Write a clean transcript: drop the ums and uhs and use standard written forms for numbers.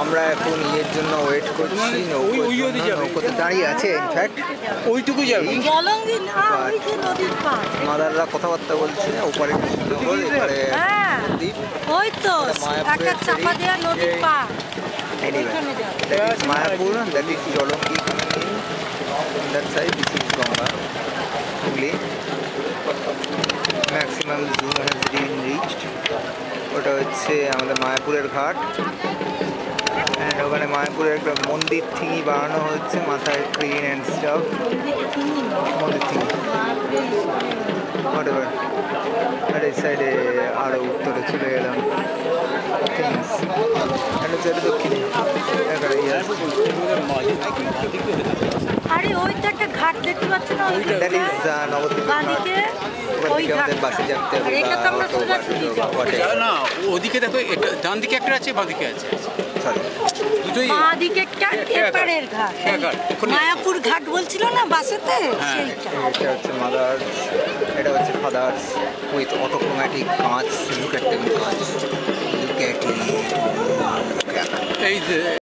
আমরা এখন ইয়ের জন্য ওয়েট করছি, নৌকোতে দাঁড়িয়ে আছে ইনফ্যাক্ট ওইটুকু যাবে। মাদাররা কথাবার্তা বলছে, ওপারে কৃষ্ণনগর, এপারে নদীপ, ওই তো মায়াপুরের চাপা দেওয়া নদীর পার। that is Mayapur, that is Jolongi coming in, on that side this is Ganga, Hooghly. Maximum zoom has been reached. ওটা হচ্ছে আমাদের মায়াপুরের ঘাট, অ্যান্ড ওখানে মায়াপুরের একটা মন্দির থিঙি বানানো হচ্ছে, মাথায় ক্রিন অ্যান্ড স্টাফ, মন্দির থিঙি হোয়াটএভার। আর এই সাইডে আরও উত্তরে চলে গেলাম থিংস, এটা হচ্ছে দক্ষিণে। আরে ওই তো একটা ঘাট দেখতে পাচ্ছ না, দ্যাট ইজ নবদ্বীপের ঘাট। ওই আমাদের বাসে যেতে হবে, এটা তো আমরা সোজাসুজি যাব না, ওদিকে দেখো, ডান দিকে একটা আছে, বাঁ দিকে আছে, সরি দুটোই। বাঁ দিকে একটা এপারের ঘাট, মায়াপুর ঘাট বলছিল না বাসেতে, সেইটা। এটা হচ্ছে মাদার্স, এটা হচ্ছে ফাদার্স উইথ অটোক্রোম্যাটিক কাঁচ, লুক অ্যাট দেম কাঁচ, লুক অ্যাট এই যে